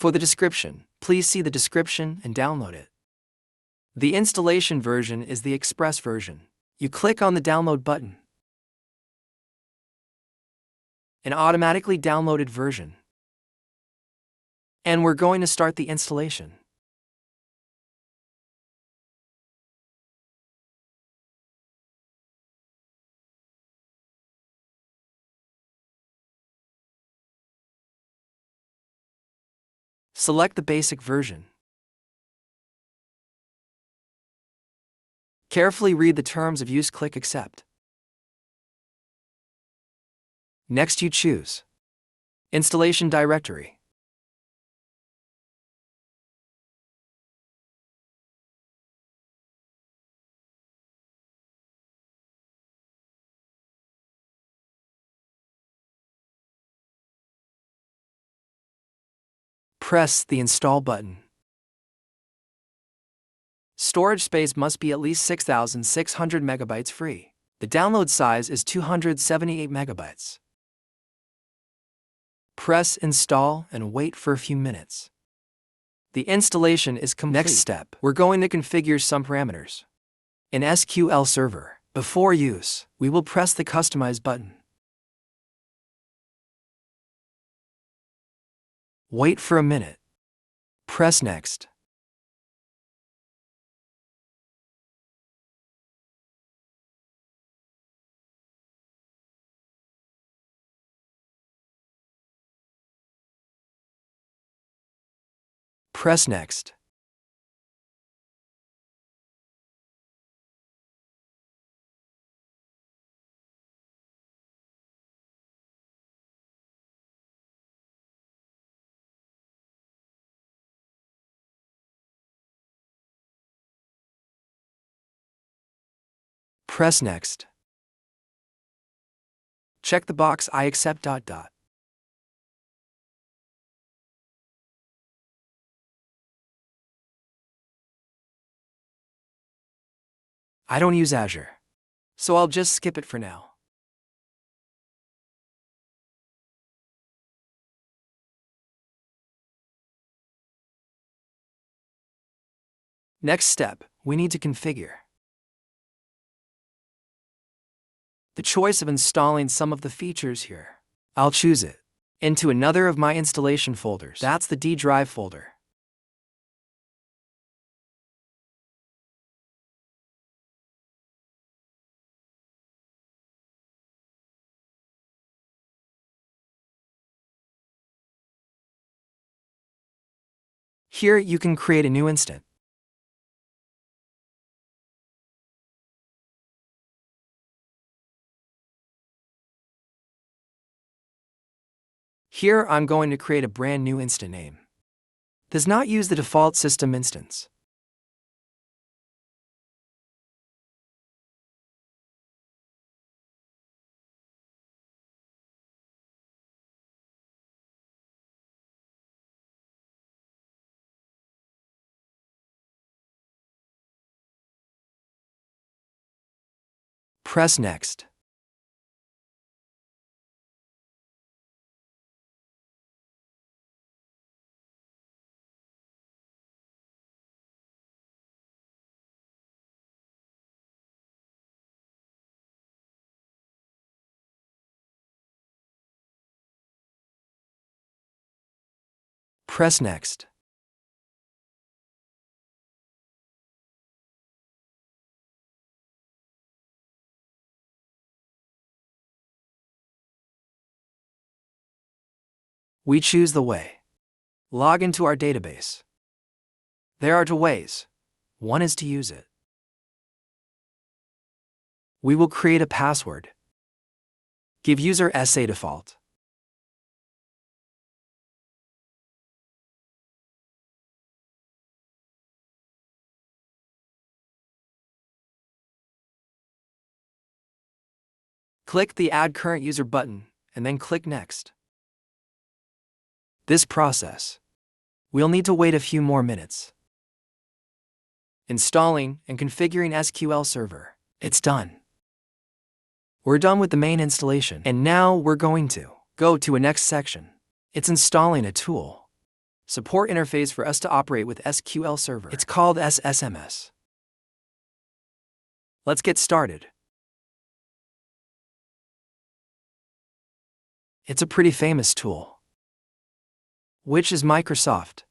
For the description, please see the description and download it. The installation version is the Express version. You click on the download button. An automatically downloaded version. And we're going to start the installation. Select the basic version. Carefully read the terms of use, click Accept. Next you choose Installation Directory. Press the Install button. Storage space must be at least 6,600 megabytes free. The download size is 278 megabytes. Press Install and wait for a few minutes. The installation is complete. Next step, we're going to configure some parameters. In SQLServer, before use, we will press the Customize button. Wait for a minute. Press Next. Press Next. Press Next. Check the box I accept ... I don't use Azure, so I'll just skip it for now. Next step, we need to configure. The choice of installing some of the features here. I'll choose it. Into another of my installation folders. That's the D drive folder. Here you can create a new instance. Here I'm going to create a brand new instance name. Does not use the default system instance. Press Next. Press Next. We choose the way. Log into our database. There are two ways. One is to use it. We will create a password. Give user SA default. Click the Add Current User button, and then click Next. This process. We'll need to wait a few more minutes. Installing and configuring SQLServer. It's done. We're done with the main installation, and now we're going to go to a next section. It's installing a tool. support interface for us to operate with SQL Server. It's called SSMS. Let's get started. It's a pretty famous tool, which is Microsoft.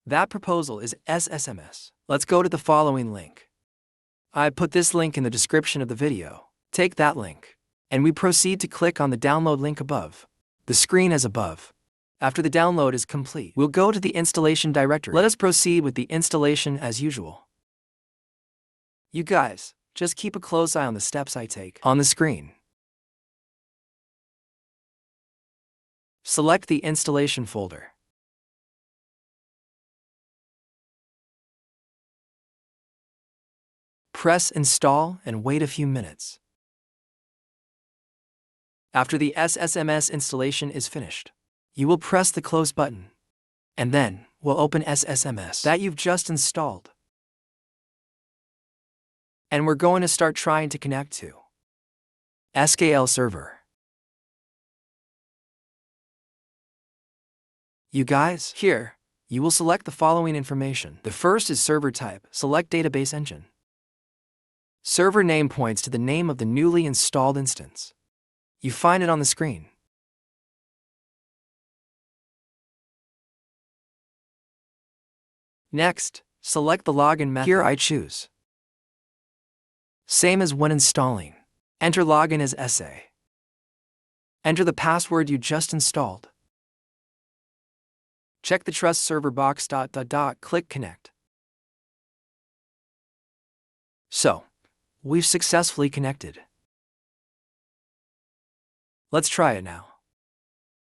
That proposal is SSMS. Let's go to the following link. I put this link in the description of the video. Take that link, and we proceed to click on the download link above. The screen as above. After the download is complete, we'll go to the installation directory. Let us proceed with the installation as usual. You guys, just keep a close eye on the steps I take on the screen. Select the installation folder. Press install and wait a few minutes. After the SSMS installation is finished, you will press the close button, and then we'll open SSMS that you've just installed. And we're going to start trying to connect to SQLServer. You guys, here, you will select the following information. The first is server type. Select database engine. Server name points to the name of the newly installed instance. You find it on the screen. Next, select the login method. Here I choose same as when installing. Enter login as SA. Enter the password you just installed. Check the trust server box. Click connect. So, we've successfully connected. Let's try it now.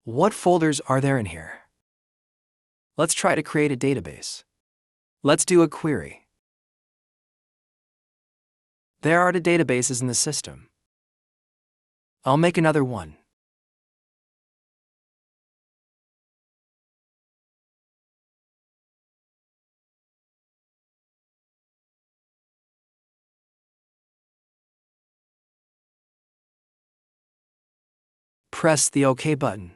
What folders are there in here? Let's try to create a database. Let's do a query. There are the databases in the system. I'll make another one. Press the OK button.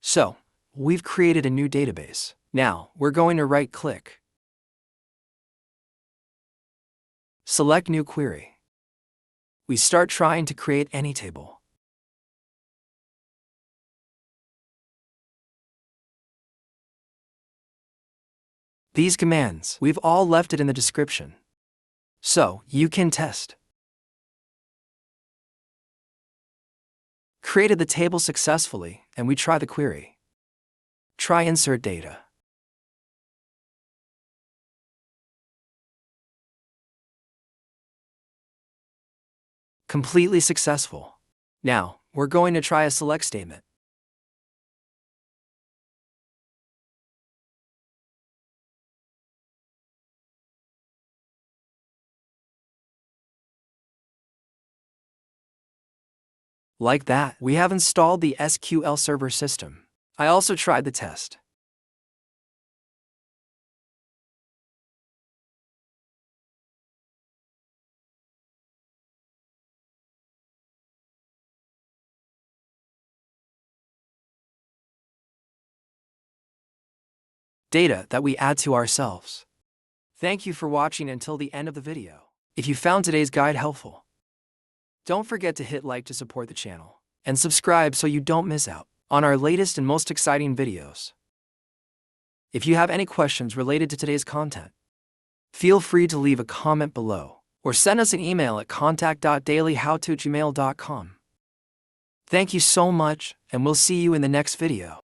So, we've created a new database. Now, we're going to right-click. Select New Query. We start trying to create any table. These commands, we've all left it in the description, so you can test. Created the table successfully, and we try the query. Try insert data. Completely successful. Now, we're going to try a select statement. Like that, we have installed the SQL Server system. I also tried the test. Data that we add to ourselves. Thank you for watching until the end of the video. If you found today's guide helpful, don't forget to hit like to support the channel, and subscribe so you don't miss out on our latest and most exciting videos. If you have any questions related to today's content, feel free to leave a comment below, or send us an email at contact.dailyhowto@gmail.com. Thank you so much, and we'll see you in the next video.